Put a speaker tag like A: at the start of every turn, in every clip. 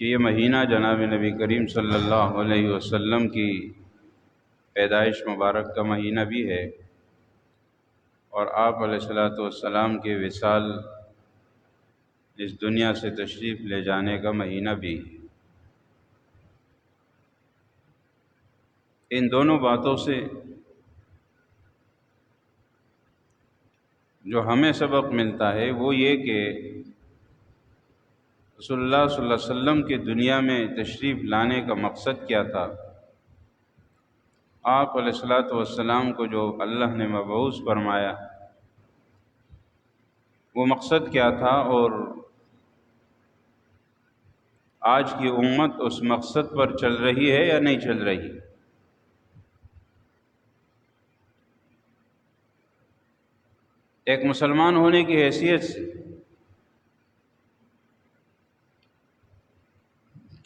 A: کہ یہ مہینہ جناب نبی کریم صلی اللہ علیہ وسلم کی پیدائش مبارک کا مہینہ بھی ہے، اور آپ علیہ الصلوۃ والسلام کے وصال اس دنیا سے تشریف لے جانے کا مہینہ بھی۔ ان دونوں باتوں سے جو ہمیں سبق ملتا ہے وہ یہ کہ رسول اللہ صلی اللہ علیہ وسلم کے دنیا میں تشریف لانے کا مقصد کیا تھا، آپ علیہ الصلوۃ والسلام کو جو اللہ نے مبعوث فرمایا وہ مقصد کیا تھا، اور آج کی امت اس مقصد پر چل رہی ہے یا نہیں چل رہی۔ ایک مسلمان ہونے کی حیثیت سے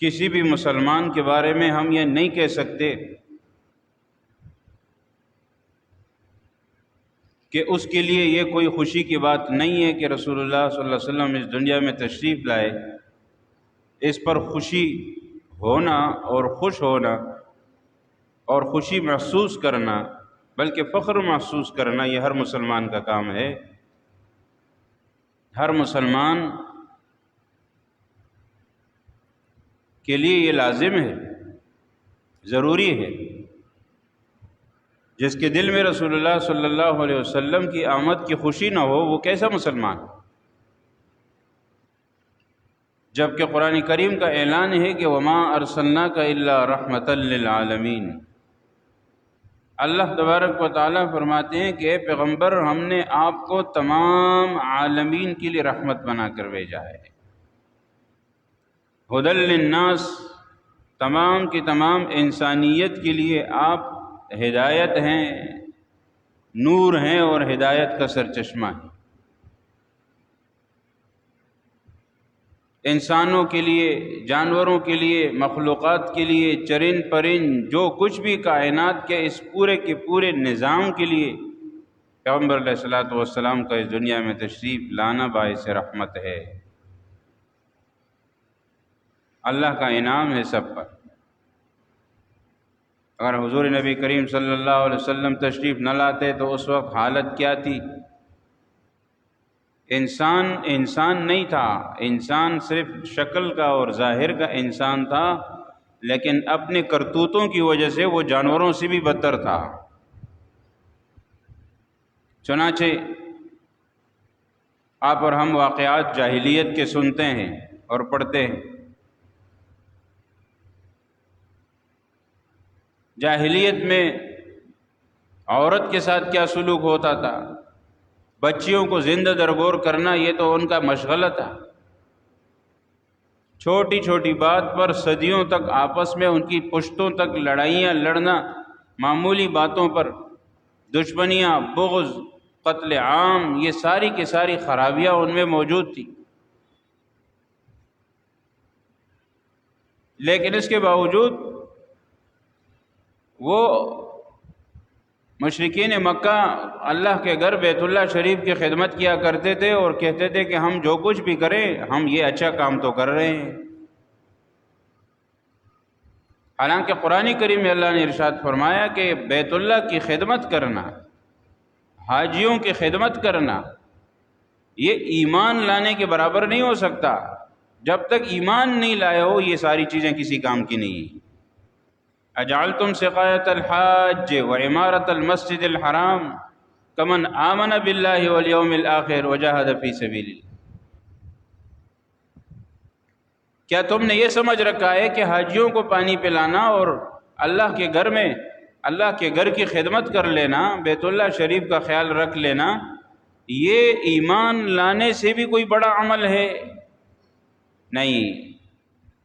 A: کسی بھی مسلمان کے بارے میں ہم یہ نہیں کہہ سکتے کہ اس کے لیے یہ کوئی خوشی کی بات نہیں ہے کہ رسول اللہ صلی اللہ علیہ وسلم اس دنیا میں تشریف لائے۔ اس پر خوشی ہونا اور خوش ہونا اور خوشی محسوس کرنا، بلکہ فخر محسوس کرنا، یہ ہر مسلمان کا کام ہے۔ ہر مسلمان کے لیے یہ لازم ہے، ضروری ہے۔ جس کے دل میں رسول اللہ صلی اللہ علیہ وسلم کی آمد کی خوشی نہ ہو، وہ کیسا مسلمان؟ جبکہ قرآن کریم کا اعلان ہے کہ وَمَا أَرْسَلْنَاكَ إِلَّا رَحْمَةً لِّلْعَالَمِينَ۔ اللہ تبارک و تعالیٰ فرماتے ہیں کہ اے پیغمبر، ہم نے آپ کو تمام عالمین کے لیے رحمت بنا کر بھیجا ہے۔ ہدی للناس، تمام کی تمام انسانیت کے لیے آپ ہدایت ہیں، نور ہیں اور ہدایت کا سرچشمہ ہیں۔ انسانوں کے لیے، جانوروں کے لیے، مخلوقات کے لیے، چرند پرند، جو کچھ بھی کائنات کے اس پورے کے پورے نظام کے لیے پیغمبر علیہ الصلوۃ والسلام کا اس دنیا میں تشریف لانا باعث رحمت ہے۔ اللہ کا انعام ہے سب پر۔ اگر حضور نبی کریم صلی اللہ علیہ وسلم تشریف نہ لاتے تو اس وقت حالت کیا تھی؟ انسان نہیں تھا، انسان صرف شکل کا اور ظاہر کا انسان تھا، لیکن اپنے کرتوتوں کی وجہ سے وہ جانوروں سے بھی بدتر تھا۔ چنانچہ آپ اور ہم واقعات جاہلیت کے سنتے ہیں اور پڑھتے ہیں۔ جاہلیت میں عورت کے ساتھ کیا سلوک ہوتا تھا، بچیوں کو زندہ درگور کرنا یہ تو ان کا مشغلہ تھا۔ چھوٹی چھوٹی بات پر صدیوں تک آپس میں ان کی پشتوں تک لڑائیاں لڑنا، معمولی باتوں پر دشمنیاں، بغض، قتل عام، یہ ساری کی ساری خرابیاں ان میں موجود تھی۔ لیکن اس کے باوجود وہ مشرکین مکہ اللہ کے گھر بیت اللہ شریف کی خدمت کیا کرتے تھے اور کہتے تھے کہ ہم جو کچھ بھی کریں ہم یہ اچھا کام تو کر رہے ہیں۔ حالانکہ قرآن کریم میں اللہ نے ارشاد فرمایا کہ بیت اللہ کی خدمت کرنا، حاجیوں کی خدمت کرنا، یہ ایمان لانے کے برابر نہیں ہو سکتا۔ جب تک ایمان نہیں لائے ہو یہ ساری چیزیں کسی کام کی نہیں۔ اجعلتم سقایۃ الحاج وعمارۃ المسجد الحرام کمن آمن باللہ والیوم الآخر وجاہد فی سبیل اللہ۔ کیا تم نے یہ سمجھ رکھا ہے کہ حاجیوں کو پانی پلانا اور اللہ کے گھر میں اللہ کے گھر کی خدمت کر لینا، بیت اللہ شریف کا خیال رکھ لینا، یہ ایمان لانے سے بھی کوئی بڑا عمل ہے؟ نہیں۔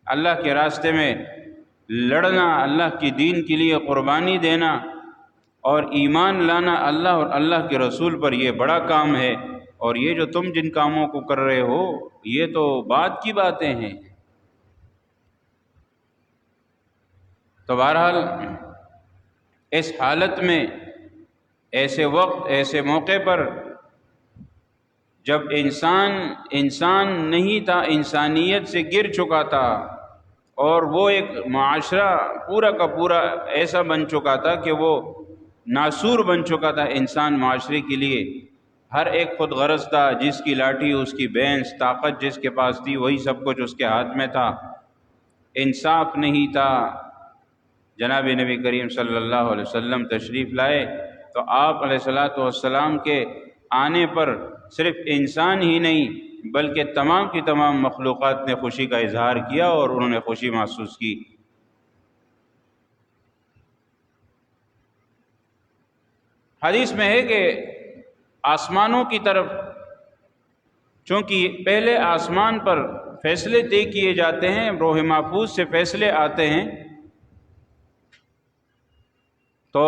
A: اللہ کے راستے میں لڑنا، اللہ کی دین کے لیے قربانی دینا اور ایمان لانا اللہ اور اللہ کے رسول پر، یہ بڑا کام ہے۔ اور یہ جو تم جن کاموں کو کر رہے ہو یہ تو بعد کی باتیں ہیں۔ تو بہرحال اس حالت میں، ایسے وقت، ایسے موقع پر جب انسان نہیں تھا، انسانیت سے گر چکا تھا، اور وہ ایک معاشرہ پورا کا پورا ایسا بن چکا تھا کہ وہ ناسور بن چکا تھا انسان معاشرے کے لیے، ہر ایک خود غرض تھا، جس کی لاٹھی اس کی بھینس، طاقت جس کے پاس تھی وہی سب کچھ اس کے ہاتھ میں تھا، انصاف نہیں تھا۔ جناب نبی کریم صلی اللہ علیہ وسلم تشریف لائے تو آپ علیہ الصلاۃ والسلام کے آنے پر صرف انسان ہی نہیں بلکہ تمام کی تمام مخلوقات نے خوشی کا اظہار کیا اور انہوں نے خوشی محسوس کی۔ حدیث میں ہے کہ آسمانوں کی طرف، چونکہ پہلے آسمان پر فیصلے طے کیے جاتے ہیں، لوح محفوظ سے فیصلے آتے ہیں، تو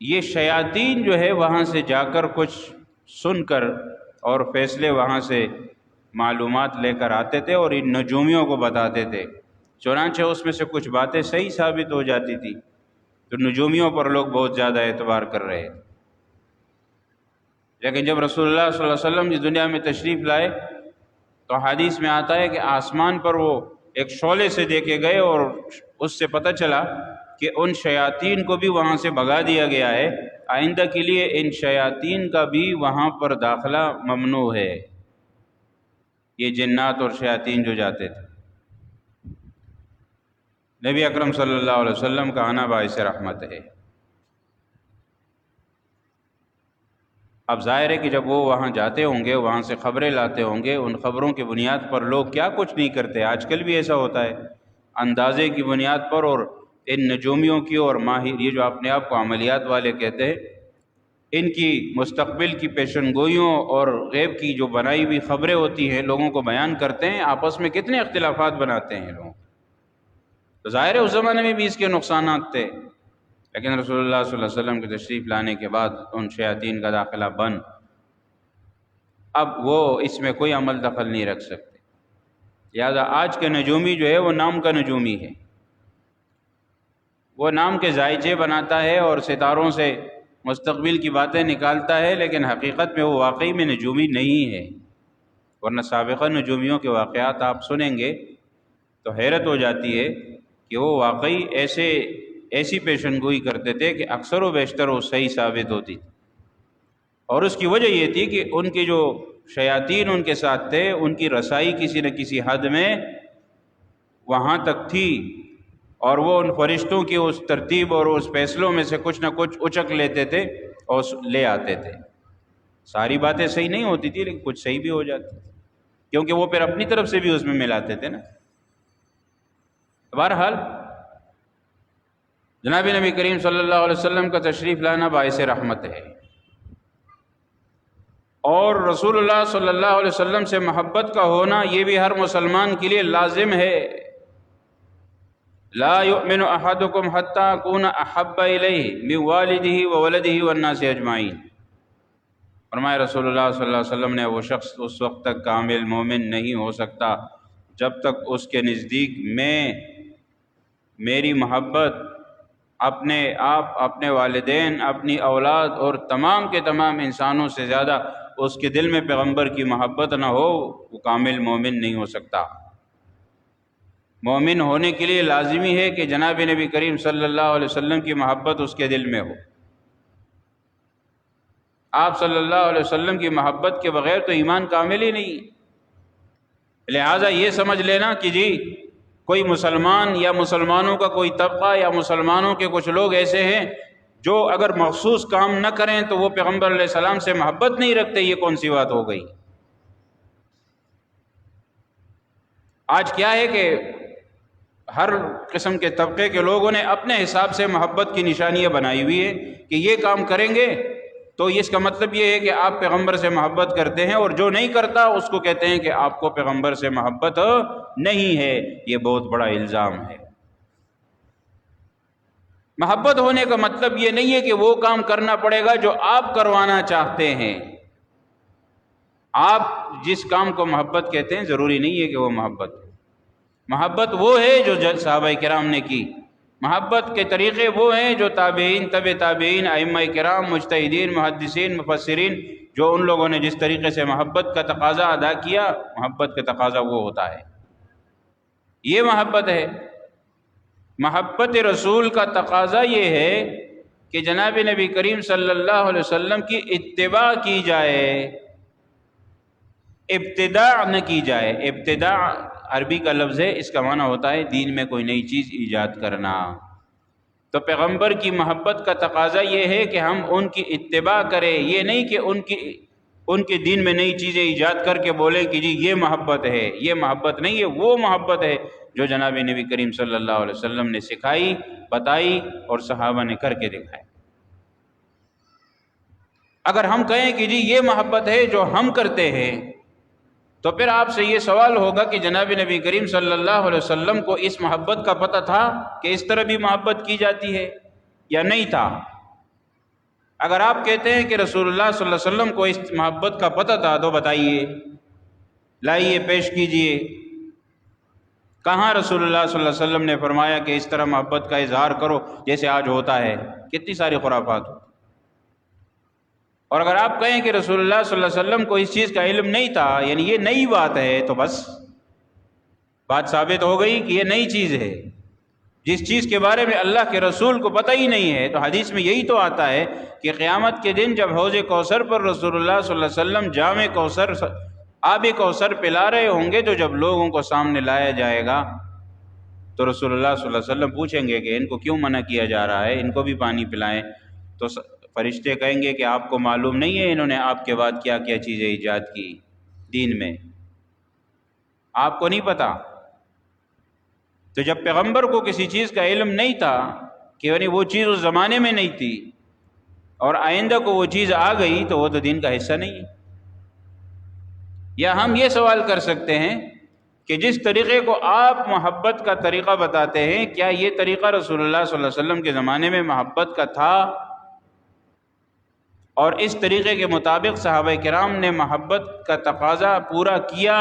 A: یہ شیاطین جو ہے وہاں سے جا کر کچھ سن کر اور فیصلے وہاں سے معلومات لے کر آتے تھے اور ان نجومیوں کو بتاتے تھے، چنانچہ اس میں سے کچھ باتیں صحیح ثابت ہو جاتی تھی، تو نجومیوں پر لوگ بہت زیادہ اعتبار کر رہے تھے۔ لیکن جب رسول اللہ صلی اللہ علیہ وسلم اس دنیا میں تشریف لائے تو حدیث میں آتا ہے کہ آسمان پر وہ ایک شعلے سے دیکھے گئے اور اس سے پتہ چلا کہ ان شیاطین کو بھی وہاں سے بھگا دیا گیا ہے، آئندہ کے لیے ان شیاطین کا بھی وہاں پر داخلہ ممنوع ہے، یہ جنات اور شیاطین جو جاتے تھے۔ نبی اکرم صلی اللہ علیہ وسلم کا آنا باعث رحمت ہے۔ اب ظاہر ہے کہ جب وہ وہاں جاتے ہوں گے، وہاں سے خبریں لاتے ہوں گے، ان خبروں کی بنیاد پر لوگ کیا کچھ نہیں کرتے، آج کل بھی ایسا ہوتا ہے، اندازے کی بنیاد پر اور ان نجومیوں کی اور ماہر، یہ جو اپنے آپ کو عملیات والے کہتے ہیں، ان کی مستقبل کی پیشن گوئیوں اور غیب کی جو بنائی ہوئی خبریں ہوتی ہیں لوگوں کو بیان کرتے ہیں، آپس میں کتنے اختلافات بناتے ہیں لوگ۔ تو ظاہر ہے اس زمانے میں بھی اس کے نقصانات تھے، لیکن رسول اللہ صلی اللہ علیہ وسلم کے تشریف لانے کے بعد ان شیاطین کا داخلہ بند، اب وہ اس میں کوئی عمل دخل نہیں رکھ سکتے۔ لہٰذا آج کے نجومی جو ہے وہ نام کا نجومی ہے، وہ نام کے ذائچے بناتا ہے اور ستاروں سے مستقبل کی باتیں نکالتا ہے، لیکن حقیقت میں وہ واقعی میں نجومی نہیں ہے۔ ورنہ سابقہ نجومیوں کے واقعات آپ سنیں گے تو حیرت ہو جاتی ہے کہ وہ واقعی ایسی پیشن گوئی کرتے تھے کہ اکثر و بیشتر وہ صحیح ثابت ہوتی تھی، اور اس کی وجہ یہ تھی کہ ان کے جو شیاطین ان کے ساتھ تھے، ان کی رسائی کسی نہ کسی حد میں وہاں تک تھی، اور وہ ان فرشتوں کی اس ترتیب اور اس فیصلوں میں سے کچھ نہ کچھ اچک لیتے تھے اور لے آتے تھے۔ ساری باتیں صحیح نہیں ہوتی تھی لیکن کچھ صحیح بھی ہو جاتی تھی، کیونکہ وہ پھر اپنی طرف سے بھی اس میں ملاتے تھے نا۔ بہرحال جناب نبی کریم صلی اللہ علیہ وسلم کا تشریف لانا باعث رحمت ہے، اور رسول اللہ صلی اللہ علیہ وسلم سے محبت کا ہونا یہ بھی ہر مسلمان کے لیے لازم ہے۔ لا یؤمن احدکم حتی اکون احب الیہ من والدہ وولدہ والناس اجمعین۔ فرمایا رسول اللہ صلی اللہ علیہ وسلم نے، وہ شخص اس وقت تک کامل مومن نہیں ہو سکتا جب تک اس کے نزدیک میں میری محبت اپنے آپ، اپنے والدین، اپنی اولاد اور تمام کے تمام انسانوں سے زیادہ اس کے دل میں پیغمبر کی محبت نہ ہو، وہ کامل مومن نہیں ہو سکتا۔ مومن ہونے کے لیے لازمی ہے کہ جناب نبی کریم صلی اللہ علیہ وسلم کی محبت اس کے دل میں ہو۔ آپ صلی اللہ علیہ وسلم کی محبت کے بغیر تو ایمان کامل ہی نہیں۔ لہٰذا یہ سمجھ لینا کہ جی کوئی مسلمان یا مسلمانوں کا کوئی طبقہ یا مسلمانوں کے کچھ لوگ ایسے ہیں جو اگر مخصوص کام نہ کریں تو وہ پیغمبر علیہ السلام سے محبت نہیں رکھتے، یہ کون سی بات ہو گئی؟ آج کیا ہے کہ ہر قسم کے طبقے کے لوگوں نے اپنے حساب سے محبت کی نشانیاں بنائی ہوئی ہے کہ یہ کام کریں گے تو اس کا مطلب یہ ہے کہ آپ پیغمبر سے محبت کرتے ہیں، اور جو نہیں کرتا اس کو کہتے ہیں کہ آپ کو پیغمبر سے محبت نہیں ہے۔ یہ بہت بڑا الزام ہے۔ محبت ہونے کا مطلب یہ نہیں ہے کہ وہ کام کرنا پڑے گا جو آپ کروانا چاہتے ہیں۔ آپ جس کام کو محبت کہتے ہیں ضروری نہیں ہے کہ وہ محبت ہے۔ محبت وہ ہے جو صحابہ کرام نے کی، محبت کے طریقے وہ ہیں جو تابعین، تبع تابعین، ائمہ کرام، مجتہدین، محدثین، مفسرین، جو ان لوگوں نے جس طریقے سے محبت کا تقاضا ادا کیا، محبت کا تقاضا وہ ہوتا ہے۔ یہ محبت ہے۔ محبت رسول کا تقاضا یہ ہے کہ جناب نبی کریم صلی اللہ علیہ وسلم کی اتباع کی جائے، ابتداع نہ کی جائے۔ ابتداع عربی کا لفظ ہے، اس کا معنی ہوتا ہے دین میں کوئی نئی چیز ایجاد کرنا۔ تو پیغمبر کی محبت کا تقاضا یہ ہے کہ ہم ان کی اتباع کریں، یہ نہیں کہ ان کے دین میں نئی چیزیں ایجاد کر کے بولیں کہ جی یہ محبت ہے۔ یہ محبت نہیں ہے، وہ محبت ہے جو جناب نبی کریم صلی اللہ علیہ وسلم نے سکھائی، بتائی اور صحابہ نے کر کے دکھائی۔ اگر ہم کہیں کہ جی یہ محبت ہے جو ہم کرتے ہیں، تو پھر آپ سے یہ سوال ہوگا کہ جناب نبی کریم صلی اللہ علیہ وسلم کو اس محبت کا پتہ تھا کہ اس طرح بھی محبت کی جاتی ہے یا نہیں تھا؟ اگر آپ کہتے ہیں کہ رسول اللہ صلی اللہ علیہ وسلم کو اس محبت کا پتہ تھا تو بتائیے، لائیے، پیش کیجئے، کہاں رسول اللہ صلی اللہ علیہ وسلم نے فرمایا کہ اس طرح محبت کا اظہار کرو جیسے آج ہوتا ہے؟ کتنی ساری خرافات ہوتی۔ اور اگر آپ کہیں کہ رسول اللہ صلی اللہ علیہ وسلم کو اس چیز کا علم نہیں تھا، یعنی یہ نئی بات ہے، تو بس بات ثابت ہو گئی کہ یہ نئی چیز ہے۔ جس چیز کے بارے میں اللہ کے رسول کو پتہ ہی نہیں ہے، تو حدیث میں یہی تو آتا ہے کہ قیامت کے دن جب حوض کوثر پر رسول اللہ صلی اللہ علیہ وسلم جام کوثر، آب کوثر پلا رہے ہوں گے، تو جب لوگوں کو سامنے لایا جائے گا تو رسول اللہ صلی اللہ علیہ وسلم پوچھیں گے کہ ان کو کیوں منع کیا جا رہا ہے، ان کو بھی پانی پلائیں۔ تو فرشتے کہیں گے کہ آپ کو معلوم نہیں ہے انہوں نے آپ کے بعد کیا کیا چیزیں ایجاد کی دین میں، آپ کو نہیں پتہ؟ تو جب پیغمبر کو کسی چیز کا علم نہیں تھا کہ یعنی وہ چیز اس زمانے میں نہیں تھی اور آئندہ کو وہ چیز آ گئی، تو وہ تو دین کا حصہ نہیں ہے۔ یا ہم یہ سوال کر سکتے ہیں کہ جس طریقے کو آپ محبت کا طریقہ بتاتے ہیں، کیا یہ طریقہ رسول اللہ صلی اللہ علیہ وسلم کے زمانے میں محبت کا تھا؟ اور اس طریقے کے مطابق صحابہ کرام نے محبت کا تقاضا پورا کیا؟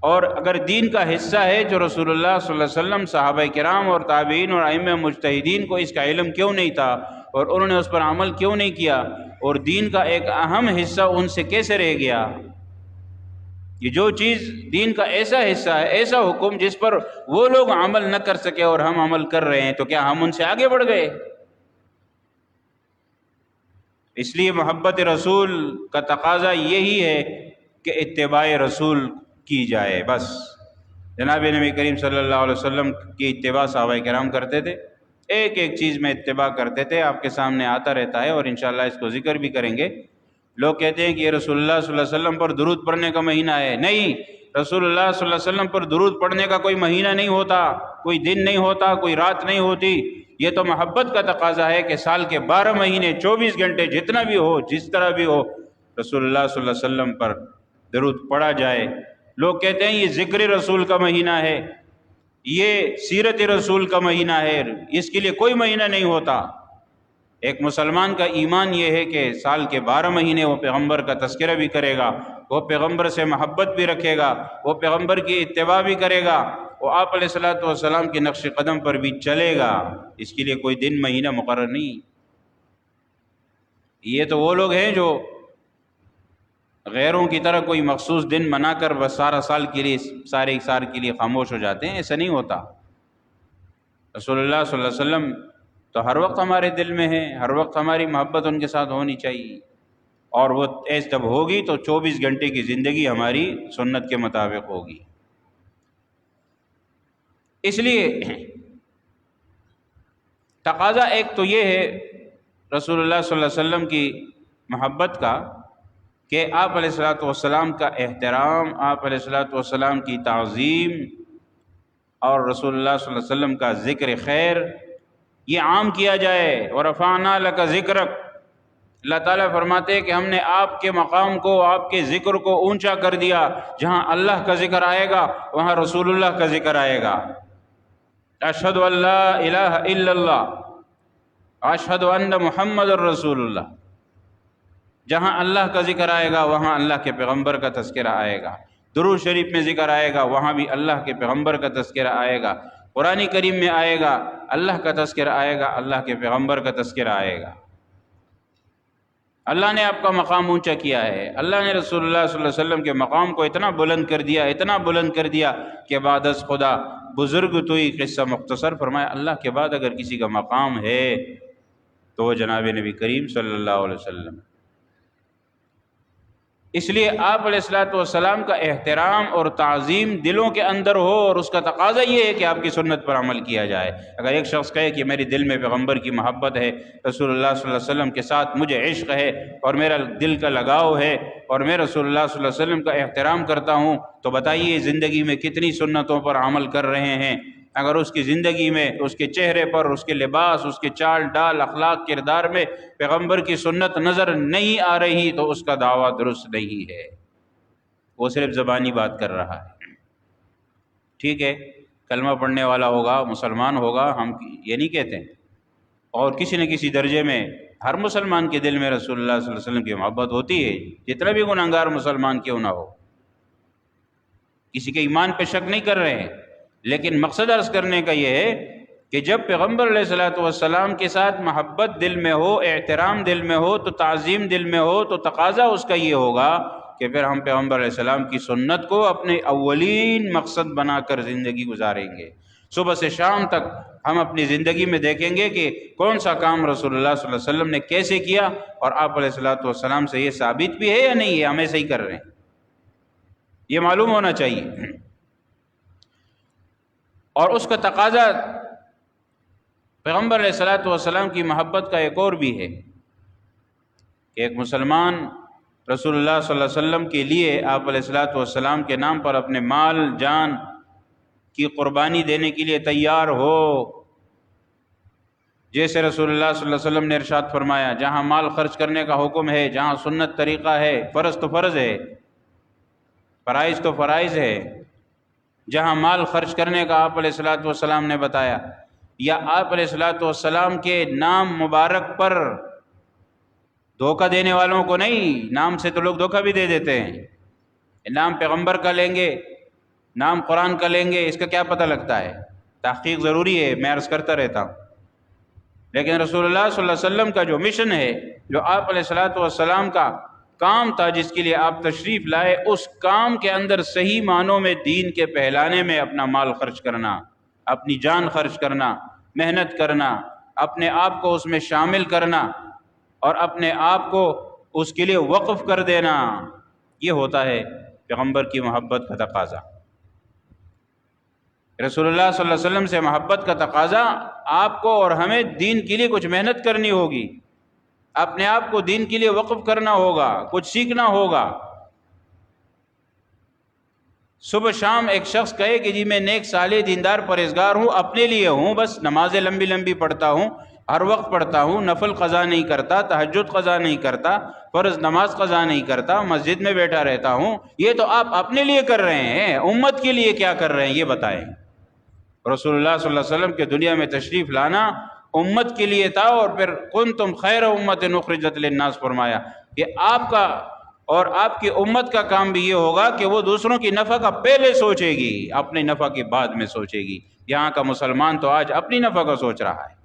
A: اور اگر دین کا حصہ ہے جو رسول اللہ صلی اللہ علیہ وسلم، صحابہ کرام اور تابعین اور ائمہ مجتہدین کو اس کا علم کیوں نہیں تھا اور انہوں نے اس پر عمل کیوں نہیں کیا، اور دین کا ایک اہم حصہ ان سے کیسے رہ گیا؟ یہ جو چیز دین کا ایسا حصہ ہے، ایسا حکم جس پر وہ لوگ عمل نہ کر سکے اور ہم عمل کر رہے ہیں، تو کیا ہم ان سے آگے بڑھ گئے؟ اس لیے محبت رسول کا تقاضا یہی ہے کہ اتباع رسول کی جائے۔ بس جناب نبی کریم صلی اللہ علیہ وسلم کی اتباع صحابہ کرام کرتے تھے، ایک ایک چیز میں اتباع کرتے تھے، آپ کے سامنے آتا رہتا ہے اور انشاءاللہ اس کو ذکر بھی کریں گے۔ لوگ کہتے ہیں کہ یہ رسول اللہ صلی اللہ علیہ وسلم پر درود پڑھنے کا مہینہ ہے۔ نہیں، رسول اللہ صلی اللہ علیہ وسلم پر درود پڑھنے کا کوئی مہینہ نہیں ہوتا، کوئی دن نہیں ہوتا، کوئی رات نہیں ہوتی۔ یہ تو محبت کا تقاضا ہے کہ سال کے 12 مہینے 24 گھنٹے جتنا بھی ہو، جس طرح بھی ہو، رسول اللہ صلی اللہ علیہ وسلم پر درود پڑھا جائے۔ لوگ کہتے ہیں یہ ذکر رسول کا مہینہ ہے، یہ سیرت رسول کا مہینہ ہے، اس کے لیے کوئی مہینہ نہیں ہوتا۔ ایک مسلمان کا ایمان یہ ہے کہ سال کے 12 مہینے وہ پیغمبر کا تذکرہ بھی کرے گا، وہ پیغمبر سے محبت بھی رکھے گا، وہ پیغمبر کی اتباع بھی کرے گا، وہ آپ علیہ الصلوۃ والسلام کے نقش قدم پر بھی چلے گا۔ اس کے لیے کوئی دن مہینہ مقرر نہیں۔ یہ تو وہ لوگ ہیں جو غیروں کی طرح کوئی مخصوص دن منا کر بس سارے سال کے لیے خاموش ہو جاتے ہیں۔ ایسا نہیں ہوتا۔ رسول اللہ صلی اللہ علیہ وسلم تو ہر وقت ہمارے دل میں ہے، ہر وقت ہماری محبت ان کے ساتھ ہونی چاہیے، اور وہ ایسا جب ہوگی تو 24 گھنٹے کی زندگی ہماری سنت کے مطابق ہوگی۔ اس لیے تقاضا ایک تو یہ ہے رسول اللہ صلی اللہ علیہ وسلم کی محبت کا کہ آپ علیہ الصلوۃ والسلام کا احترام، آپ علیہ الصلوۃ والسلام کی تعظیم اور رسول اللہ صلی اللہ علیہ وسلم کا ذکر خیر یہ عام کیا جائے۔ وَرَفَعْنَا لَكَ ذِكْرَكَ، اللہ تعالیٰ فرماتے ہیں کہ ہم نے آپ کے مقام کو، آپ کے ذکر کو اونچا کر دیا۔ جہاں اللہ کا ذکر آئے گا وہاں رسول اللہ کا ذکر آئے گا۔ اشہد ان لا الہ الا اللہ، اشہد ان محمد الرسول اللہ۔ جہاں اللہ کا ذکر آئے گا وہاں اللہ کے پیغمبر کا تذکرہ آئے گا۔ درود شریف میں ذکر آئے گا وہاں بھی اللہ کے پیغمبر کا تذکرہ آئے گا۔ قرآن کریم میں آئے گا اللہ کا تذکرہ آئے گا، اللہ کے پیغمبر کا تذکرہ آئے گا۔ اللہ نے آپ کا مقام اونچا کیا ہے، اللہ نے رسول اللہ صلی اللہ علیہ وسلم کے مقام کو اتنا بلند کر دیا، اتنا بلند کر دیا کہ بعد از خدا بزرگ تو ہی قصہ مختصر فرمایا اللہ کے بعد اگر کسی کا مقام ہے تو وہ جناب نبی کریم صلی اللہ علیہ وسلم۔ اس لیے آپ علیہ الصلوۃ والسلام کا احترام اور تعظیم دلوں کے اندر ہو، اور اس کا تقاضا یہ ہے کہ آپ کی سنت پر عمل کیا جائے۔ اگر ایک شخص کہے کہ میری دل میں پیغمبر کی محبت ہے، رسول اللہ صلی اللہ علیہ وسلم کے ساتھ مجھے عشق ہے اور میرا دل کا لگاؤ ہے اور میں رسول اللہ صلی اللہ علیہ وسلم کا احترام کرتا ہوں، تو بتائیے زندگی میں کتنی سنتوں پر عمل کر رہے ہیں؟ اگر اس کی زندگی میں، اس کے چہرے پر، اس کے لباس، اس کے چال ڈال، اخلاق، کردار میں پیغمبر کی سنت نظر نہیں آ رہی تو اس کا دعویٰ درست نہیں ہے، وہ صرف زبانی بات کر رہا ہے۔ ٹھیک ہے، کلمہ پڑھنے والا ہوگا، مسلمان ہوگا، ہم یہ نہیں کہتے ہیں، اور کسی نہ کسی درجے میں ہر مسلمان کے دل میں رسول اللہ صلی اللہ علیہ وسلم کی محبت ہوتی ہے، جتنا بھی گنہگار مسلمان کیوں نہ ہو، کسی کے ایمان پہ شک نہیں کر رہے ہیں، لیکن مقصد عرض کرنے کا یہ ہے کہ جب پیغمبر علیہ الصلوۃ والسلام کے ساتھ محبت دل میں ہو، احترام دل میں ہو، تو تعظیم دل میں ہو، تو تقاضا اس کا یہ ہوگا کہ پھر ہم پیغمبر علیہ السلام کی سنت کو اپنے اولین مقصد بنا کر زندگی گزاریں گے۔ صبح سے شام تک ہم اپنی زندگی میں دیکھیں گے کہ کون سا کام رسول اللہ صلی اللہ علیہ وسلم نے کیسے کیا، اور آپ علیہ الصلوۃ والسلام سے یہ ثابت بھی ہے یا نہیں ہے، ہم ایسے ہی کر رہے ہیں، یہ معلوم ہونا چاہیے۔ اور اس کا تقاضا پیغمبر علیہ الصلوۃ والسلام کی محبت کا ایک اور بھی ہے کہ ایک مسلمان رسول اللہ صلی اللہ علیہ وسلم کے لیے آپ علیہ الصلوۃ والسلام کے نام پر اپنے مال جان کی قربانی دینے کے لیے تیار ہو، جیسے رسول اللہ صلی اللہ علیہ وسلم نے ارشاد فرمایا جہاں مال خرچ کرنے کا حکم ہے، جہاں سنت طریقہ ہے، فرض تو فرض ہے، فرائض تو فرائض ہے، جہاں مال خرچ کرنے کا آپ علیہ الصلوۃ والسلام نے بتایا، یا آپ علیہ الصلوۃ والسلام کے نام مبارک پر دھوکہ دینے والوں کو نہیں، نام سے تو لوگ دھوکہ بھی دے دیتے ہیں، نام پیغمبر کا لیں گے، نام قرآن کا لیں گے، اس کا کیا پتہ لگتا ہے؟ تحقیق ضروری ہے، میں عرض کرتا رہتا ہوں، لیکن رسول اللہ صلی اللہ علیہ وسلم کا جو مشن ہے، جو آپ علیہ الصلوۃ والسلام کا کام تھا جس کے لیے آپ تشریف لائے، اس کام کے اندر صحیح معنوں میں دین کے پھیلانے میں اپنا مال خرچ کرنا، اپنی جان خرچ کرنا، محنت کرنا، اپنے آپ کو اس میں شامل کرنا اور اپنے آپ کو اس کے لیے وقف کر دینا، یہ ہوتا ہے پیغمبر کی محبت کا تقاضا۔ رسول اللہ صلی اللہ علیہ وسلم سے محبت کا تقاضا آپ کو اور ہمیں دین کے لیے کچھ محنت کرنی ہوگی، اپنے آپ کو دین کے لیے وقف کرنا ہوگا، کچھ سیکھنا ہوگا۔ صبح شام ایک شخص کہے کہ جی میں نیک صالح دیندار پرہیزگار ہوں، اپنے لیے ہوں، بس نمازیں لمبی لمبی پڑھتا ہوں، ہر وقت پڑھتا ہوں، نفل قضا نہیں کرتا، تہجد قضا نہیں کرتا، فرض نماز قضا نہیں کرتا، مسجد میں بیٹھا رہتا ہوں، یہ تو آپ اپنے لیے کر رہے ہیں، امت کے لیے کیا کر رہے ہیں یہ بتائیں۔ رسول اللہ صلی اللہ علیہ وسلم کے دنیا میں تشریف لانا امت کے لیے تھا، اور پھر کنتم خیر امت اخرجت للناس فرمایا کہ آپ کا اور آپ کی امت کا کام بھی یہ ہوگا کہ وہ دوسروں کی نفع کا پہلے سوچے گی، اپنے نفع کے بعد میں سوچے گی۔ یہاں کا مسلمان تو آج اپنی نفع کا سوچ رہا ہے،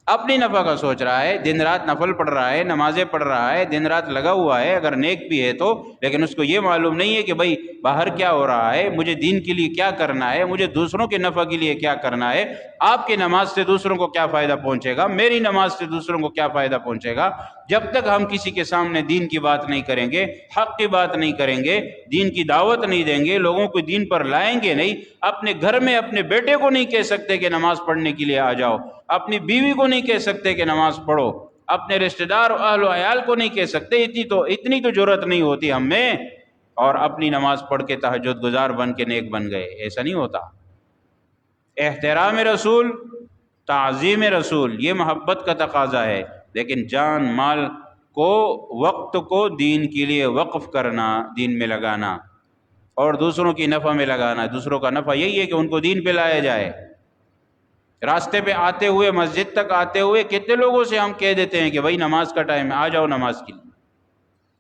A: اپنی نفع کا سوچ رہا ہے، دن رات نفل پڑھ رہا ہے، نمازیں پڑھ رہا ہے، دن رات لگا ہوا ہے، اگر نیک بھی ہے تو، لیکن اس کو یہ معلوم نہیں ہے کہ بھائی باہر کیا ہو رہا ہے، مجھے دین کے لیے کیا کرنا ہے، مجھے دوسروں کے نفع کے لیے کیا کرنا ہے، آپ کی نماز سے دوسروں کو کیا فائدہ پہنچے گا، میری نماز سے دوسروں کو کیا فائدہ پہنچے گا۔ جب تک ہم کسی کے سامنے دین کی بات نہیں کریں گے، حق کی بات نہیں کریں گے، دین کی دعوت نہیں دیں گے، لوگوں کو دین پر لائیں گے نہیں، اپنے گھر میں اپنے بیٹے کو نہیں کہہ سکتے کہ نماز پڑھنے کے لیے آ جاؤ، اپنی بیوی کو نہیں کہہ سکتے کہ نماز پڑھو، اپنے رشتہ دار اہل و عیال کو نہیں کہہ سکتے، اتنی تو جرأت نہیں ہوتی ہم میں، اور اپنی نماز پڑھ کے تہجد گزار بن کے نیک بن گئے، ایسا نہیں ہوتا۔ احترام رسول، تعظیم رسول، یہ محبت کا تقاضا ہے، لیکن جان مال کو، وقت کو دین کے لیے وقف کرنا، دین میں لگانا اور دوسروں کی نفع میں لگانا۔ دوسروں کا نفع یہی ہے کہ ان کو دین پہ لایا جائے۔ راستے پہ آتے ہوئے، مسجد تک آتے ہوئے کتنے لوگوں سے ہم کہہ دیتے ہیں کہ بھائی نماز کا ٹائم ہے، آ جاؤ نماز کے لیے،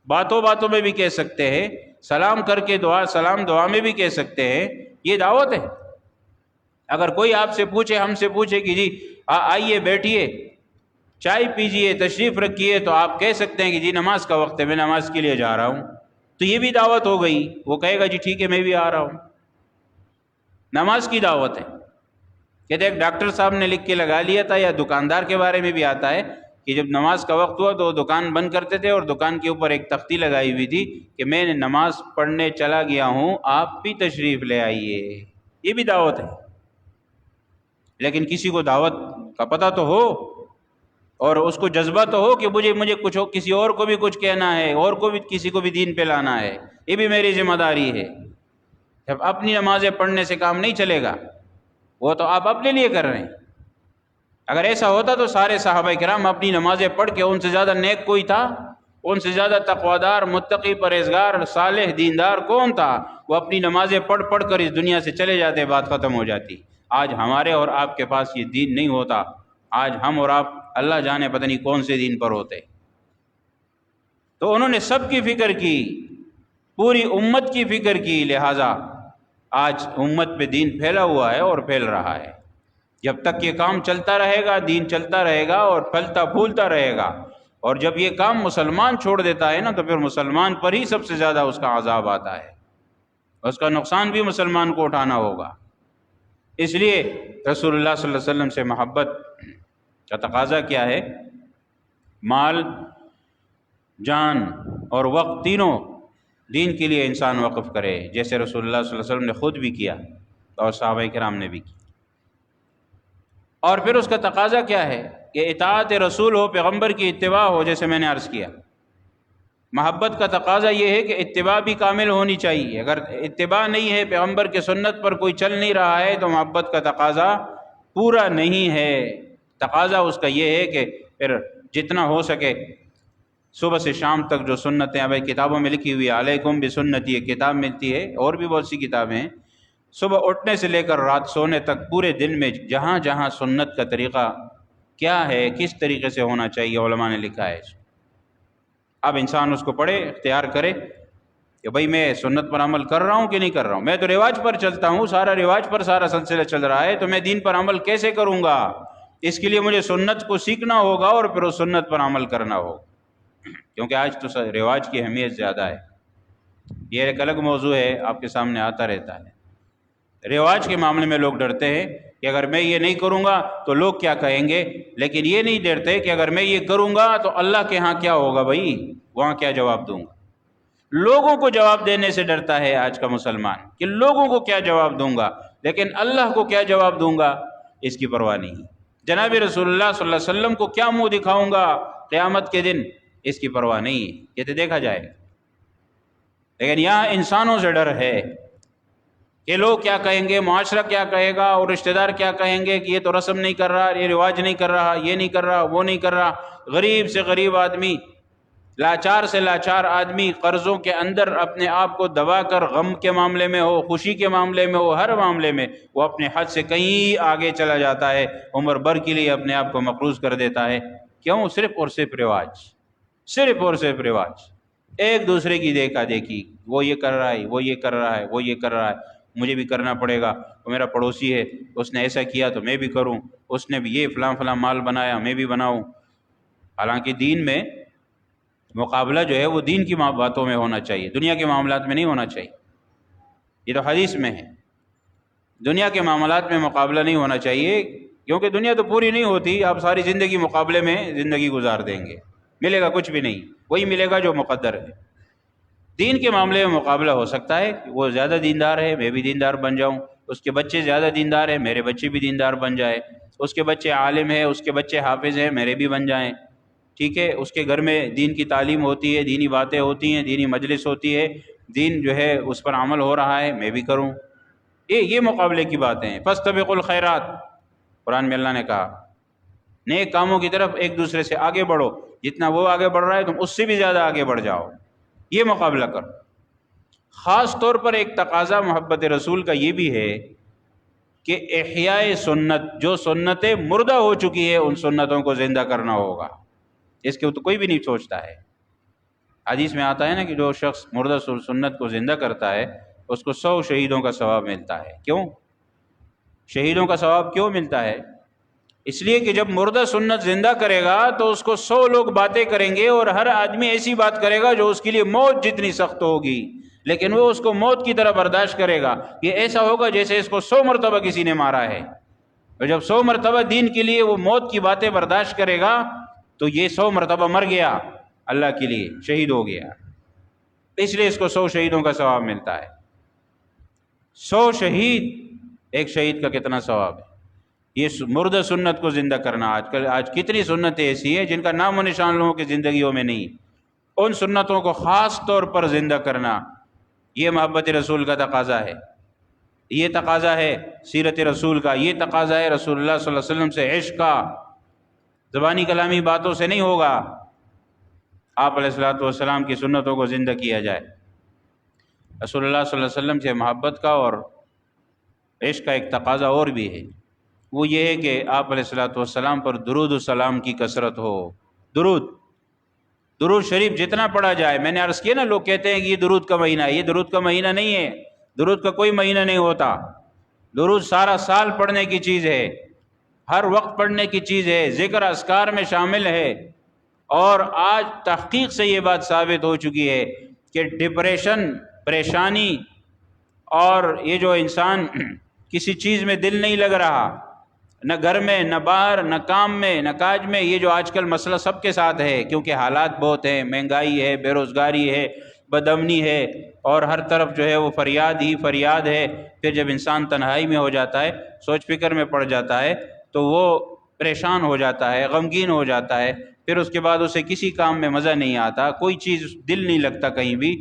A: باتوں باتوں میں بھی کہہ سکتے ہیں، سلام کر کے سلام دعا میں بھی کہہ سکتے ہیں، یہ دعوت ہے۔ اگر کوئی آپ سے پوچھے، ہم سے پوچھے کہ جی آئیے بیٹھیے، چائے پیجیے، تشریف رکھیے، تو آپ کہہ سکتے ہیں کہ جی نماز کا وقت ہے، میں نماز کے لیے جا رہا ہوں، تو یہ بھی دعوت ہو گئی۔ وہ کہے گا جی ٹھیک ہے میں بھی آ رہا ہوں، نماز کی دعوت ہے۔ کہتے ایک ڈاکٹر صاحب نے لکھ کے لگا لیا تھا، یا دکاندار کے بارے میں بھی آتا ہے کہ جب نماز کا وقت ہوا تو وہ دکان بند کرتے تھے، اور دکان کے اوپر ایک تختی لگائی ہوئی تھی کہ میں نے نماز پڑھنے چلا گیا ہوں، آپ بھی تشریف لے آئیے۔ یہ بھی دعوت ہے، لیکن کسی کو دعوت کا پتہ تو ہو اور اس کو جذبہ تو ہو کہ مجھے کچھ ہو، کسی اور کو بھی کچھ کہنا ہے، اور کو بھی کسی کو بھی دین پہ لانا ہے، یہ بھی میری ذمہ داری ہے۔ جب اپنی نمازیں پڑھنے سے کام نہیں چلے گا، وہ تو آپ اپنے لیے کر رہے ہیں۔ اگر ایسا ہوتا تو سارے صحابہ کرام اپنی نمازیں پڑھ کے، ان سے زیادہ نیک کوئی تھا؟ ان سے زیادہ تقویدار، متقی، پرہیزگار، صالح، دیندار کون تھا؟ وہ اپنی نمازیں پڑھ پڑھ کر اس دنیا سے چلے جاتے، بات ختم ہو جاتی۔ آج ہمارے اور آپ کے پاس یہ دین نہیں ہوتا، آج ہم اور آپ اللہ جانے پتہ نہیں کون سے دین پر ہوتے۔ تو انہوں نے سب کی فکر کی، پوری امت کی فکر کی، لہٰذا آج امت پہ دین پھیلا ہوا ہے اور پھیل رہا ہے۔ جب تک یہ کام چلتا رہے گا، دین چلتا رہے گا اور پھلتا پھولتا رہے گا، اور جب یہ کام مسلمان چھوڑ دیتا ہے نا، تو پھر مسلمان پر ہی سب سے زیادہ اس کا عذاب آتا ہے، اس کا نقصان بھی مسلمان کو اٹھانا ہوگا۔ اس لیے رسول اللہ صلی اللہ علیہ وسلم سے محبت کا تقاضا کیا ہے؟ مال، جان اور وقت تینوں دین کے لیے انسان وقف کرے، جیسے رسول اللہ صلی اللہ علیہ وسلم نے خود بھی کیا اور صحابہ کرام نے بھی کیا۔ اور پھر اس کا تقاضا کیا ہے کہ اطاعت رسول ہو، پیغمبر کی اتباع ہو، جیسے میں نے عرض کیا۔ محبت کا تقاضا یہ ہے کہ اتباع بھی کامل ہونی چاہیے۔ اگر اتباع نہیں ہے، پیغمبر کے سنت پر کوئی چل نہیں رہا ہے، تو محبت کا تقاضا پورا نہیں ہے۔ تقاضا اس کا یہ ہے کہ پھر جتنا ہو سکے صبح سے شام تک جو سنتیں ابھی کتابوں میں لکھی ہوئی ہے، علیکم بسنتی، یہ کتاب ملتی ہے، اور بھی بہت سی کتابیں ہیں، صبح اٹھنے سے لے کر رات سونے تک پورے دن میں جہاں جہاں سنت کا طریقہ کیا ہے، کس طریقے سے ہونا چاہیے، علماء نے لکھا ہے۔ اب انسان اس کو پڑھے، اختیار کرے کہ بھئی میں سنت پر عمل کر رہا ہوں کہ نہیں کر رہا ہوں۔ میں تو رواج پر چلتا ہوں، سارا رواج پر سارا سلسلہ چل رہا ہے، تو میں دین پر عمل کیسے کروں گا؟ اس کے لیے مجھے سنت کو سیکھنا ہوگا اور پھر اس سنت پر عمل کرنا ہوگا، کیونکہ آج تو رواج کی اہمیت زیادہ ہے۔ یہ ایک الگ موضوع ہے، آپ کے سامنے آتا رہتا ہے۔ رواج کے معاملے میں لوگ ڈرتے ہیں کہ اگر میں یہ نہیں کروں گا تو لوگ کیا کہیں گے، لیکن یہ نہیں ڈرتے کہ اگر میں یہ کروں گا تو اللہ کے ہاں کیا ہوگا، بھائی وہاں کیا جواب دوں گا۔ لوگوں کو جواب دینے سے ڈرتا ہے آج کا مسلمان کہ لوگوں کو کیا جواب دوں گا، لیکن اللہ کو کیا جواب دوں گا اس کی پرواہ نہیں۔ جناب رسول اللہ صلی اللہ علیہ وسلم کو کیا منہ دکھاؤں گا قیامت کے دن، اس کی پرواہ نہیں، یہ تو دیکھا جائے گا۔ لیکن یہاں انسانوں سے ڈر ہے کہ لوگ کیا کہیں گے، معاشرہ کیا کہے گا، اور رشتہ دار کیا کہیں گے کہ یہ تو رسم نہیں کر رہا، یہ رواج نہیں کر رہا، یہ نہیں کر رہا، وہ نہیں کر رہا۔ غریب سے غریب آدمی، لاچار سے لاچار آدمی قرضوں کے اندر اپنے آپ کو دبا کر، غم کے معاملے میں ہو، خوشی کے معاملے میں ہو، ہر معاملے میں وہ اپنے حد سے کہیں آگے چلا جاتا ہے، عمر بھر کے لیے اپنے آپ کو مقروض کر دیتا ہے۔ کیوں؟ صرف اور صرف رواج، صرف اور صرف رواج، ایک دوسرے کی دیکھا دیکھی، وہ یہ کر رہا ہے، وہ یہ کر رہا ہے، وہ یہ کر رہا ہے، مجھے بھی کرنا پڑے گا، وہ میرا پڑوسی ہے، اس نے ایسا کیا تو میں بھی کروں، اس نے بھی یہ فلاں فلاں مال بنایا میں بھی بناؤں۔ حالانکہ دین میں مقابلہ جو ہے وہ دین کی باتوں میں ہونا چاہیے، دنیا کے معاملات میں نہیں ہونا چاہیے۔ یہ تو حدیث میں ہے، دنیا کے معاملات میں مقابلہ نہیں ہونا چاہیے، کیونکہ دنیا تو پوری نہیں ہوتی، آپ ساری زندگی مقابلے میں زندگی گزار دیں گے، ملے گا کچھ بھی نہیں، وہی ملے گا جو مقدر ہے۔ دین کے معاملے میں مقابلہ ہو سکتا ہے، وہ زیادہ دیندار ہے میں بھی دیندار بن جاؤں، اس کے بچے زیادہ دیندار ہیں میرے بچے بھی دیندار بن جائے، اس کے بچے عالم ہیں، اس کے بچے حافظ ہیں، میرے بھی بن جائیں، ٹھیک ہے، اس کے گھر میں دین کی تعلیم ہوتی ہے، دینی باتیں ہوتی ہیں، دینی مجلس ہوتی ہے، دین جو ہے اس پر عمل ہو رہا ہے، میں بھی کروں۔ یہ مقابلے کی باتیں ہیں۔ فاستبقوا الخیرات، قرآن میں اللہ نے کہا نیک کاموں کی طرف ایک دوسرے سے آگے بڑھو، جتنا وہ آگے بڑھ رہا ہے تم اس سے بھی زیادہ آگے بڑھ جاؤ، یہ مقابلہ کرو۔ خاص طور پر ایک تقاضا محبت رسول کا یہ بھی ہے کہ احیاء سنت، جو سنتیں مردہ ہو چکی ہے ان سنتوں کو زندہ کرنا ہوگا، اس کے تو کوئی بھی نہیں سوچتا ہے۔ حدیث میں آتا ہے نا کہ جو شخص مردہ سنت کو زندہ کرتا ہے اس کو 100 شہیدوں کا ثواب ملتا ہے۔ کیوں شہیدوں کا ثواب کیوں ملتا ہے؟ اس لیے کہ جب مردہ سنت زندہ کرے گا تو اس کو 100 لوگ باتیں کریں گے اور ہر آدمی ایسی بات کرے گا جو اس کے لیے موت جتنی سخت ہوگی، لیکن وہ اس کو موت کی طرح برداشت کرے گا۔ یہ ایسا ہوگا جیسے اس کو 100 مرتبہ کسی نے مارا ہے، اور جب 100 مرتبہ دین کے لیے وہ موت کی باتیں برداشت کرے گا تو یہ 100 مرتبہ مر گیا اللہ کے لیے، شہید ہو گیا، اس لیے اس کو 100 شہیدوں کا ثواب ملتا ہے۔ 100 شہید، ایک شہید کا کتنا ثواب ہے؟ یہ مردہ سنت کو زندہ کرنا۔ آج کتنی سنتیں ایسی ہیں جن کا نام و نشان لوگوں کی زندگیوں میں نہیں، ان سنتوں کو خاص طور پر زندہ کرنا، یہ محبت رسول کا تقاضا ہے، یہ تقاضا ہے سیرت رسول کا، یہ تقاضا ہے رسول اللہ صلی اللہ علیہ وسلم سے عشق کا۔ زبانی کلامی باتوں سے نہیں ہوگا، آپ علیہ الصلوۃ والسلام کی سنتوں کو زندہ کیا جائے۔ رسول اللہ صلی اللہ علیہ وسلم سے محبت کا اور عشق کا ایک تقاضا اور بھی ہے، وہ یہ ہے کہ آپ علیہ الصلوۃ والسلام پر درود و سلام کی کثرت ہو۔ درود شریف جتنا پڑھا جائے، میں نے عرض کیا نا، لوگ کہتے ہیں کہ یہ درود کا مہینہ ہے، یہ درود کا مہینہ نہیں ہے، درود کا کوئی مہینہ نہیں ہوتا۔ درود سارا سال پڑھنے کی چیز ہے، ہر وقت پڑھنے کی چیز ہے، ذکر اذکار میں شامل ہے۔ اور آج تحقیق سے یہ بات ثابت ہو چکی ہے کہ ڈپریشن، پریشانی، اور یہ جو انسان کسی چیز میں دل نہیں لگ رہا، نہ گھر میں، نہ باہر، نہ کام میں، نہ کاج میں، یہ جو آج کل مسئلہ سب کے ساتھ ہے، کیونکہ حالات بہت ہیں، مہنگائی ہے، بے روزگاری ہے، بدامنی ہے، اور ہر طرف جو ہے وہ فریاد ہی فریاد ہے۔ پھر جب انسان تنہائی میں ہو جاتا ہے، سوچ فکر میں پڑ جاتا ہے، تو وہ پریشان ہو جاتا ہے، غمگین ہو جاتا ہے، پھر اس کے بعد اسے کسی کام میں مزہ نہیں آتا، کوئی چیز دل نہیں لگتا کہیں بھی۔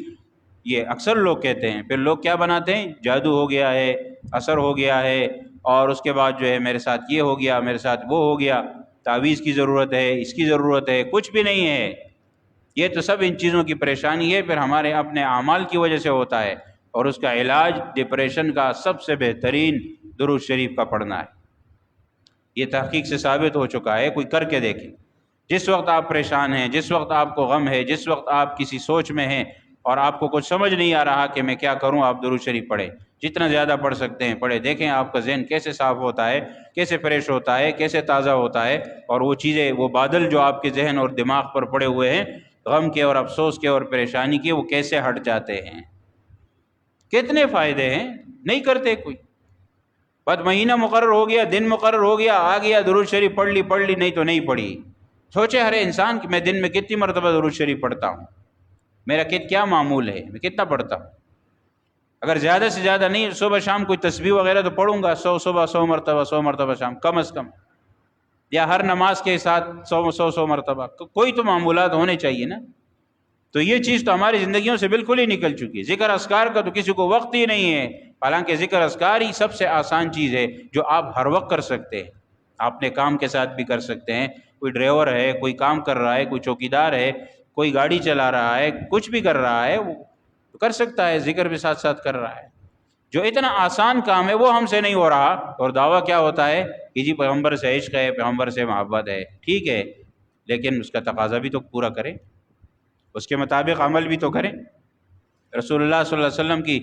A: یہ اکثر لوگ کہتے ہیں، پھر لوگ کیا بناتے ہیں، جادو ہو گیا ہے، اثر ہو گیا ہے، اور اس کے بعد جو ہے میرے ساتھ یہ ہو گیا، میرے ساتھ وہ ہو گیا، تعویذ کی ضرورت ہے، اس کی ضرورت ہے، کچھ بھی نہیں ہے۔ یہ تو سب ان چیزوں کی پریشانی ہے، پھر ہمارے اپنے اعمال کی وجہ سے ہوتا ہے، اور اس کا علاج ڈپریشن کا سب سے بہترین درود شریف کا پڑھنا ہے۔ یہ تحقیق سے ثابت ہو چکا ہے، کوئی کر کے دیکھیں۔ جس وقت آپ پریشان ہیں، جس وقت آپ کو غم ہے، جس وقت آپ کسی سوچ میں ہیں اور آپ کو کچھ سمجھ نہیں آ رہا کہ میں کیا کروں، آپ درود شریف پڑھیں، جتنا زیادہ پڑھ سکتے ہیں پڑھیں۔ دیکھیں آپ کا ذہن کیسے صاف ہوتا ہے، کیسے فریش ہوتا ہے، کیسے تازہ ہوتا ہے، اور وہ چیزیں، وہ بادل جو آپ کے ذہن اور دماغ پر پڑے ہوئے ہیں، غم کے اور افسوس کے اور پریشانی کے، وہ کیسے ہٹ جاتے ہیں۔ کتنے فائدے ہیں، نہیں کرتے کوئی۔ بس مہینہ مقرر ہو گیا، دن مقرر ہو گیا، آ گیا، درود شریف پڑھ لی، نہیں تو نہیں پڑھی۔ سوچے ہر انسان کہ میں دن میں کتنی مرتبہ درود شریف پڑھتا ہوں، میرا کیا معمول ہے، میں کتنا پڑھتا ہوں۔ اگر زیادہ سے زیادہ نہیں، صبح شام کوئی تسبیح وغیرہ تو پڑھوں گا، 100 صبح، 100 مرتبہ، 100 مرتبہ شام، کم از کم، یا ہر نماز کے ساتھ 100 مرتبہ، کوئی تو معمولات ہونے چاہیے نا۔ تو یہ چیز تو ہماری زندگیوں سے بالکل ہی نکل چکی ہے۔ ذکر اذکار کا تو کسی کو وقت ہی نہیں ہے، حالانکہ ذکر اذکار ہی سب سے آسان چیز ہے جو آپ ہر وقت کر سکتے ہیں، آپ اپنے کام کے ساتھ بھی کر سکتے ہیں۔ کوئی ڈرائیور ہے، کوئی کام کر رہا ہے، کوئی چوکیدار ہے، کوئی گاڑی چلا رہا ہے، کچھ بھی کر رہا ہے، وہ کر سکتا ہے، ذکر بھی ساتھ ساتھ کر رہا ہے۔ جو اتنا آسان کام ہے وہ ہم سے نہیں ہو رہا، اور دعویٰ کیا ہوتا ہے کہ جی پیغمبر سے عشق ہے، پیغمبر سے محبت ہے، ٹھیک ہے، لیکن اس کا تقاضا بھی تو پورا کریں، اس کے مطابق عمل بھی تو کریں۔ رسول اللہ صلی اللہ علیہ وسلم کی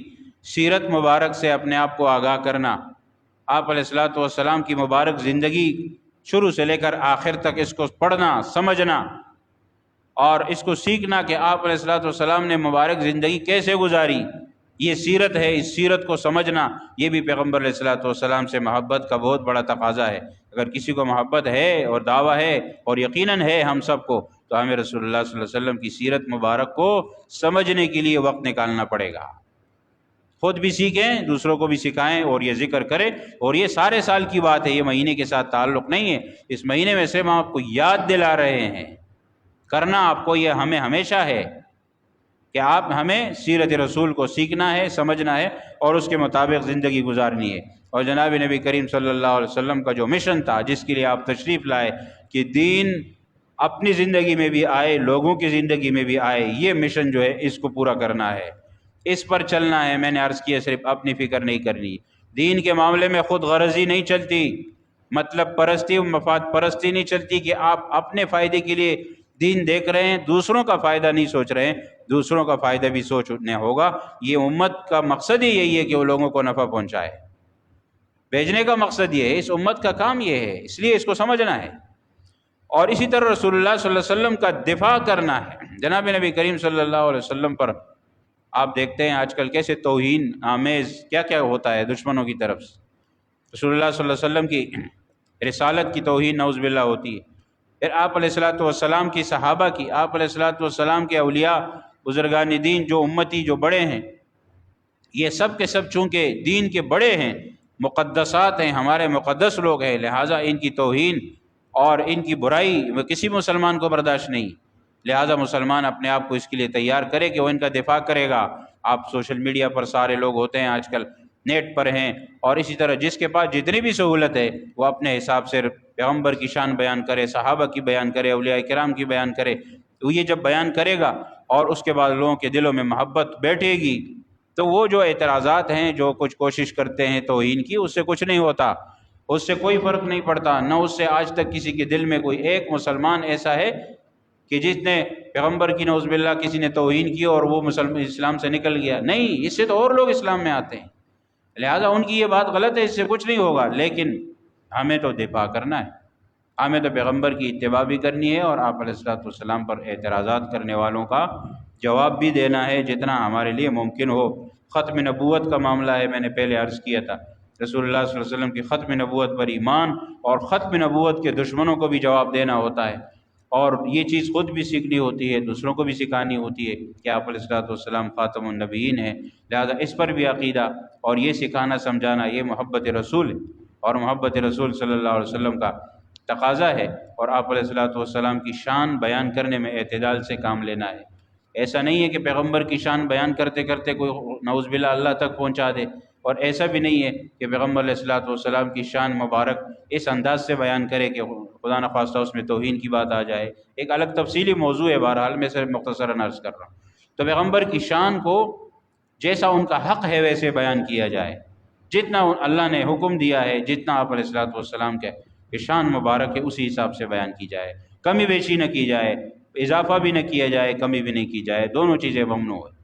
A: سیرت مبارک سے اپنے آپ کو آگاہ کرنا، آپ علیہ الصلوۃ والسلام کی مبارک زندگی شروع سے لے کر آخر تک اس کو پڑھنا، سمجھنا، اور اس کو سیکھنا کہ آپ علیہ الصلوۃ والسلام نے مبارک زندگی کیسے گزاری، یہ سیرت ہے، اس سیرت کو سمجھنا، یہ بھی پیغمبر علیہ الصلوۃ والسلام سے محبت کا بہت بڑا تقاضا ہے۔ اگر کسی کو محبت ہے اور دعویٰ ہے، اور یقیناً ہے ہم سب کو، تو ہمیں رسول اللہ صلی اللہ علیہ وسلم کی سیرت مبارک کو سمجھنے کے لیے وقت نکالنا پڑے گا۔ خود بھی سیکھیں، دوسروں کو بھی سکھائیں، اور یہ ذکر کریں۔ اور یہ سارے سال کی بات ہے، یہ مہینے کے ساتھ تعلق نہیں ہے۔ اس مہینے میں سے ہم آپ کو یاد دلا رہے ہیں، کرنا آپ کو یہ ہمیں ہمیشہ ہے کہ آپ ہمیں سیرت رسول کو سیکھنا ہے، سمجھنا ہے، اور اس کے مطابق زندگی گزارنی ہے۔ اور جناب نبی کریم صلی اللہ علیہ وسلم کا جو مشن تھا، جس کے لیے آپ تشریف لائے کہ دین اپنی زندگی میں بھی آئے، لوگوں کی زندگی میں بھی آئے، یہ مشن جو ہے اس کو پورا کرنا ہے، اس پر چلنا ہے۔ میں نے عرض کیا صرف اپنی فکر نہیں کرنی، دین کے معاملے میں خود غرضی نہیں چلتی، مطلب پرستی و مفاد پرستی نہیں چلتی کہ آپ اپنے فائدے کے لیے دین دیکھ رہے ہیں، دوسروں کا فائدہ نہیں سوچ رہے ہیں، دوسروں کا فائدہ بھی سوچنا ہوگا۔ یہ امت کا مقصد ہی یہی ہے کہ وہ لوگوں کو نفع پہنچائے۔ بھیجنے کا مقصد یہ ہے، اس امت کا کام یہ ہے، اس لیے اس کو سمجھنا ہے۔ اور اسی طرح رسول اللہ صلی اللہ علیہ وسلم کا دفاع کرنا ہے۔ جناب نبی کریم صلی اللہ علیہ وسلم پر آپ دیکھتے ہیں آج کل کیسے توہین آمیز کیا کیا ہوتا ہے دشمنوں کی طرف سے۔ رسول اللہ صلی اللہ علیہ وسلم کی رسالت کی توہین نعوذ باللہ ہوتی ہے، پھر آپ علیہ الصلوۃ والسلام کی صحابہ کی، آپ علیہ الصلوۃ والسلام کے اولیاء بزرگان دین جو امتی جو بڑے ہیں، یہ سب کے سب چونکہ دین کے بڑے ہیں، مقدسات ہیں، ہمارے مقدس لوگ ہیں، لہٰذا ان کی توہین اور ان کی برائی وہ کسی مسلمان کو برداشت نہیں۔ لہٰذا مسلمان اپنے آپ کو اس کے لیے تیار کرے کہ وہ ان کا دفاع کرے گا۔ آپ سوشل میڈیا پر سارے لوگ ہوتے ہیں آج کل، نیٹ پر ہیں، اور اسی طرح جس کے پاس جتنی بھی سہولت ہے وہ اپنے حساب سے پیغمبر کی شان بیان کرے، صحابہ کی بیان کرے، اولیاء کرام کی بیان کرے۔ تو یہ جب بیان کرے گا اور اس کے بعد لوگوں کے دلوں میں محبت بیٹھے گی، تو وہ جو اعتراضات ہیں، جو کچھ کوشش کرتے ہیں توہین کی، اس سے کچھ نہیں ہوتا، اس سے کوئی فرق نہیں پڑتا۔ نہ اس سے آج تک کسی کے دل میں کوئی ایک مسلمان ایسا ہے کہ جس نے پیغمبر کی نعوذ باللہ کسی نے توہین کی اور وہ اسلام سے نکل گیا، نہیں، اس سے تو اور لوگ اسلام میں آتے ہیں۔ لہٰذا ان کی یہ بات غلط ہے، اس سے کچھ نہیں ہوگا، لیکن ہمیں تو دفاع کرنا ہے، ہمیں تو پیغمبر کی اتباع بھی کرنی ہے، اور آپ علیہ الصلوۃ والسلام پر اعتراضات کرنے والوں کا جواب بھی دینا ہے جتنا ہمارے لیے ممکن ہو۔ ختم نبوت کا معاملہ ہے، میں نے پہلے عرض کیا تھا، رسول اللہ صلی اللہ علیہ وسلم کی ختم نبوت پر ایمان اور ختم نبوت کے دشمنوں کو بھی جواب دینا ہوتا ہے، اور یہ چیز خود بھی سیکھنی ہوتی ہے، دوسروں کو بھی سکھانی ہوتی ہے کہ آپ علیہ الصلوۃ والسلام خاتم النبیین ہیں۔ لہذا اس پر بھی عقیدہ اور یہ سکھانا سمجھانا، یہ محبت رسول ہے، اور محبت رسول صلی اللہ علیہ وسلم کا تقاضا ہے، اور آپ علیہ الصلوۃ والسلام کی شان بیان کرنے میں اعتدال سے کام لینا ہے۔ ایسا نہیں ہے کہ پیغمبر کی شان بیان کرتے کرتے کوئی نعوذ باللہ اللہ تک پہنچا دے، اور ایسا بھی نہیں ہے کہ پیغمبر علیہ الصلوۃ والسلام کی شان مبارک اس انداز سے بیان کرے کہ خدا نخواستہ اس میں توہین کی بات آ جائے۔ ایک الگ تفصیلی موضوع ہے، بہرحال میں صرف مختصراً عرض کر رہا ہوں۔ تو پیغمبر کی شان کو جیسا ان کا حق ہے ویسے بیان کیا جائے، جتنا اللہ نے حکم دیا ہے، جتنا آپ علیہ الصلوۃ والسلام کے شان مبارک ہے اسی حساب سے بیان کی جائے، کمی بیشی نہ کی جائے، اضافہ بھی نہ کیا جائے، کمی بھی نہیں کی جائے، دونوں چیزیں ممنوع ہے۔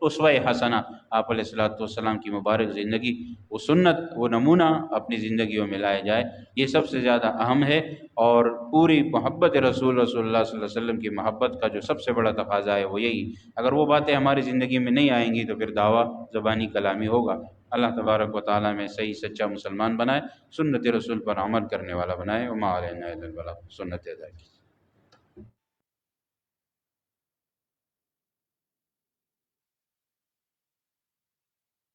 A: اسوہ حسنہ آپ علیہ الصلوۃ والسلام کی مبارک زندگی، وہ سنت، وہ نمونہ اپنی زندگیوں میں لایا جائے، یہ سب سے زیادہ اہم ہے۔ اور پوری محبت رسول اللہ صلی اللہ علیہ وسلم کی محبت کا جو سب سے بڑا تقاضا ہے وہ یہی، اگر وہ باتیں ہماری زندگی میں نہیں آئیں گی تو پھر دعویٰ زبانی کلامی ہوگا۔ اللہ تبارک و تعالیٰ میں صحیح سچا مسلمان بنائے، سنت رسول پر عمل کرنے والا بنائے، وما علینا الا البلاغ، سنت ادا کی۔